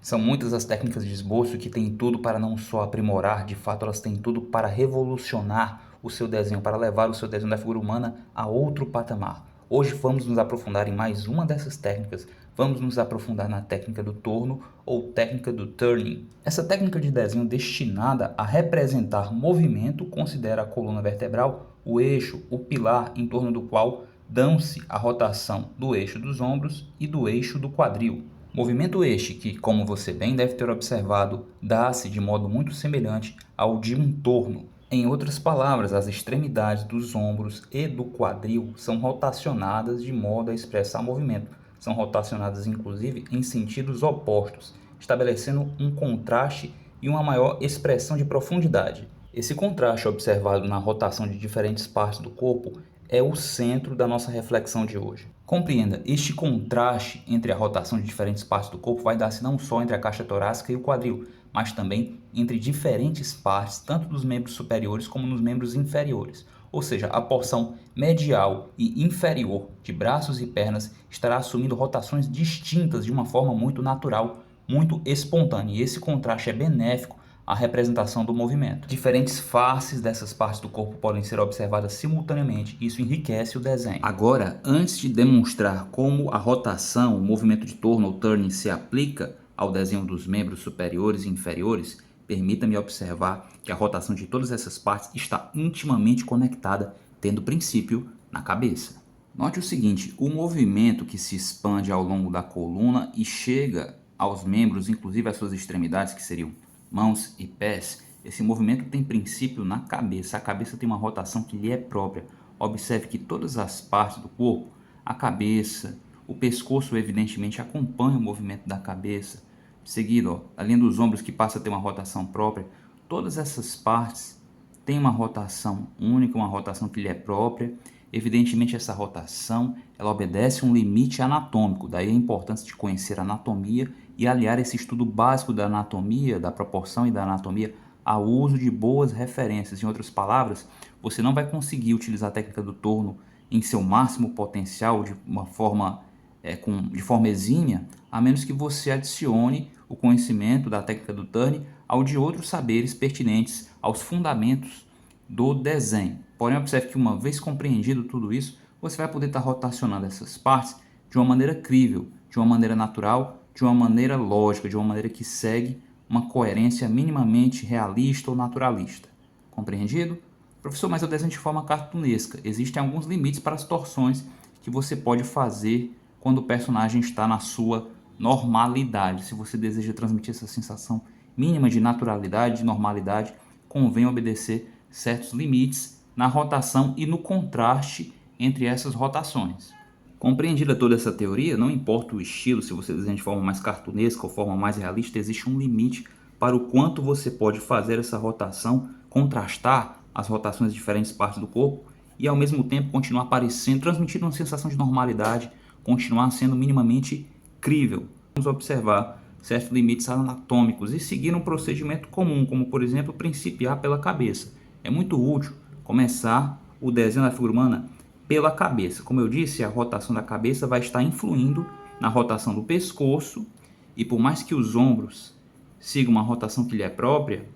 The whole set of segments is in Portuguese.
São muitas as técnicas de esboço que têm tudo para não só aprimorar, de fato elas têm tudo para revolucionar o seu desenho, para levar o seu desenho da figura humana a outro patamar. Hoje vamos nos aprofundar em mais uma dessas técnicas, vamos nos aprofundar na técnica do torno ou técnica do turning. Essa técnica de desenho destinada a representar movimento considera a coluna vertebral o eixo, o pilar em torno do qual dão-se a rotação do eixo dos ombros e do eixo do quadril. Movimento este que, como você bem deve ter observado, dá-se de modo muito semelhante ao de um torno. Em outras palavras, as extremidades dos ombros e do quadril são rotacionadas de modo a expressar movimento. São rotacionadas inclusive em sentidos opostos, estabelecendo um contraste e uma maior expressão de profundidade. Esse contraste observado na rotação de diferentes partes do corpo é o centro da nossa reflexão de hoje. Compreenda, este contraste entre a rotação de diferentes partes do corpo vai dar-se não só entre a caixa torácica e o quadril, mas também entre diferentes partes, tanto dos membros superiores como nos membros inferiores. Ou seja, a porção medial e inferior de braços e pernas estará assumindo rotações distintas de uma forma muito natural, muito espontânea. E esse contraste é benéfico a representação do movimento. Diferentes faces dessas partes do corpo podem ser observadas simultaneamente, isso enriquece o desenho. Agora, antes de demonstrar como a rotação, o movimento de torno ou turning se aplica ao desenho dos membros superiores e inferiores, permita-me observar que a rotação de todas essas partes está intimamente conectada, tendo princípio na cabeça. Note o seguinte, o movimento que se expande ao longo da coluna e chega aos membros, inclusive às suas extremidades, que seriam mãos e pés, esse movimento tem princípio na cabeça. A cabeça tem uma rotação que lhe é própria. Observe que todas as partes do corpo, a cabeça, o pescoço evidentemente acompanha o movimento da cabeça. Seguido, a linha dos ombros que passa a ter uma rotação própria. Todas essas partes têm uma rotação única, uma rotação que lhe é própria. Evidentemente essa rotação ela obedece a um limite anatômico, daí a importância de conhecer a anatomia e aliar esse estudo básico da anatomia, da proporção e da anatomia ao uso de boas referências. Em outras palavras, você não vai conseguir utilizar a técnica do torno em seu máximo potencial de forma exímia, a menos que você adicione o conhecimento da técnica do turning ao de outros saberes pertinentes aos fundamentos do desenho. Porém, observe que uma vez compreendido tudo isso, você vai poder estar rotacionando essas partes de uma maneira crível, de uma maneira natural, de uma maneira lógica, de uma maneira que segue uma coerência minimamente realista ou naturalista. Compreendido? Professor, mas eu desenho de forma cartunesca. Existem alguns limites para as torções que você pode fazer quando o personagem está na sua normalidade. Se você deseja transmitir essa sensação mínima de naturalidade, de normalidade, convém obedecer certos limites na rotação e no contraste entre essas rotações. Compreendida toda essa teoria, não importa o estilo, se você desenha de forma mais cartunesca ou forma mais realista, existe um limite para o quanto você pode fazer essa rotação, contrastar as rotações de diferentes partes do corpo e ao mesmo tempo continuar parecendo, transmitindo uma sensação de normalidade, continuar sendo minimamente crível. Vamos observar certos limites anatômicos e seguir um procedimento comum, como por exemplo principiar pela cabeça. É muito útil começar o desenho da figura humana pela cabeça. Como eu disse, a rotação da cabeça vai estar influindo na rotação do pescoço e por mais que os ombros sigam uma rotação que lhe é própria,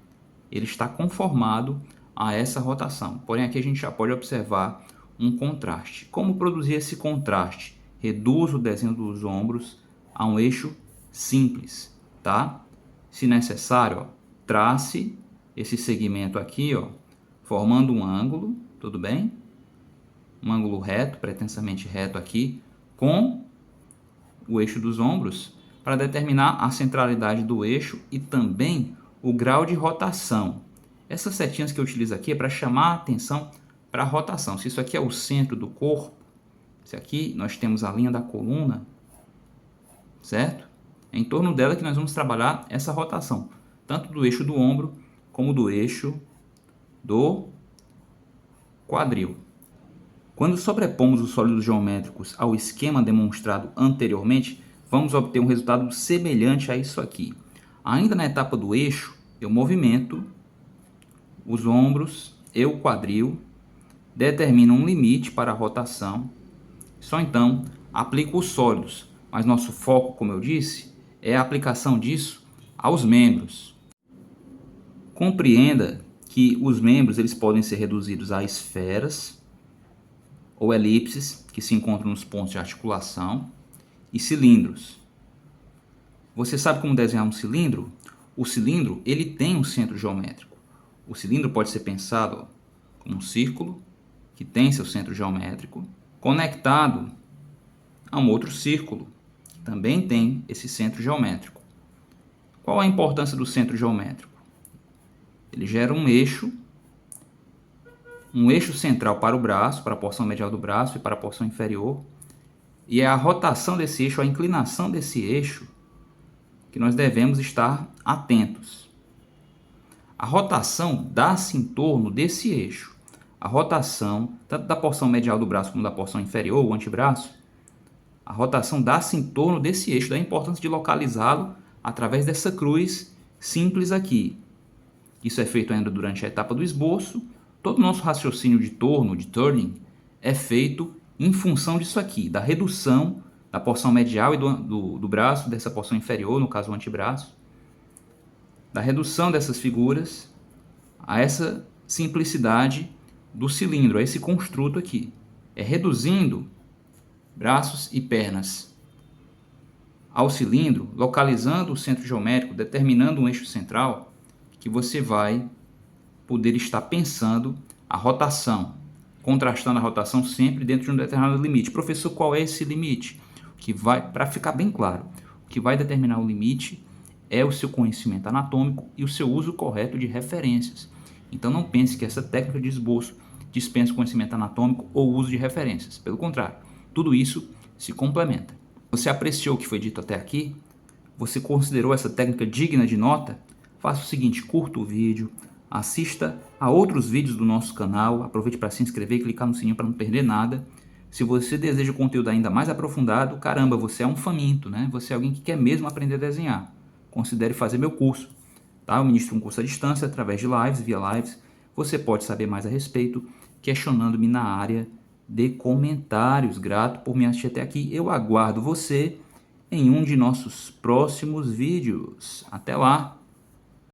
ele está conformado a essa rotação. Porém, aqui a gente já pode observar um contraste. Como produzir esse contraste? Reduz o desenho dos ombros a um eixo simples, tá? Se necessário, ó, trace esse segmento aqui, ó, formando um ângulo, tudo bem? Um ângulo reto, pretensamente reto aqui, com o eixo dos ombros, para determinar a centralidade do eixo e também o grau de rotação. Essas setinhas que eu utilizo aqui é para chamar a atenção para a rotação. Se isso aqui é o centro do corpo, se aqui nós temos a linha da coluna, certo? É em torno dela que nós vamos trabalhar essa rotação, tanto do eixo do ombro como do eixo do quadril. Quando sobrepomos os sólidos geométricos ao esquema demonstrado anteriormente, vamos obter um resultado semelhante a isso aqui. Ainda na etapa do eixo, eu movimento os ombros e o quadril, determino um limite para a rotação, só então aplico os sólidos. Mas nosso foco, como eu disse, é a aplicação disso aos membros. Compreenda que os membros eles podem ser reduzidos a esferas ou elipses que se encontram nos pontos de articulação e cilindros. Você sabe como desenhar um cilindro? O cilindro ele tem um centro geométrico. O cilindro pode ser pensado como um círculo que tem seu centro geométrico conectado a um outro círculo que também tem esse centro geométrico. Qual a importância do centro geométrico? Ele gera um eixo central para o braço, para a porção medial do braço e para a porção inferior, e é a rotação desse eixo, a inclinação desse eixo, que nós devemos estar atentos. A rotação dá-se em torno desse eixo. A rotação, tanto da porção medial do braço como da porção inferior, o antebraço, a rotação dá-se em torno desse eixo, da importância de localizá-lo através dessa cruz simples aqui. Isso é feito ainda durante a etapa do esboço. Todo o nosso raciocínio de torno, de turning, é feito em função disso aqui, da redução da porção medial e do braço, dessa porção inferior, no caso o antebraço, da redução dessas figuras a essa simplicidade do cilindro, a esse construto aqui. É reduzindo braços e pernas ao cilindro, localizando o centro geométrico, determinando um eixo central, que você vai poder estar pensando a rotação, contrastando a rotação sempre dentro de um determinado limite. Professor, qual é esse limite? Para ficar bem claro, o que vai determinar o limite é o seu conhecimento anatômico e o seu uso correto de referências. Então não pense que essa técnica de esboço dispensa o conhecimento anatômico ou uso de referências. Pelo contrário, tudo isso se complementa. Você apreciou o que foi dito até aqui? Você considerou essa técnica digna de nota? Faça o seguinte, curta o vídeo, assista a outros vídeos do nosso canal, aproveite para se inscrever e clicar no sininho para não perder nada. Se você deseja conteúdo ainda mais aprofundado, caramba, você é um faminto, né? Você é alguém que quer mesmo aprender a desenhar. Considere fazer meu curso, tá? Eu ministro um curso à distância através de lives, via lives. Você pode saber mais a respeito questionando-me na área de comentários. Grato por me assistir até aqui. Eu aguardo você em um de nossos próximos vídeos. Até lá!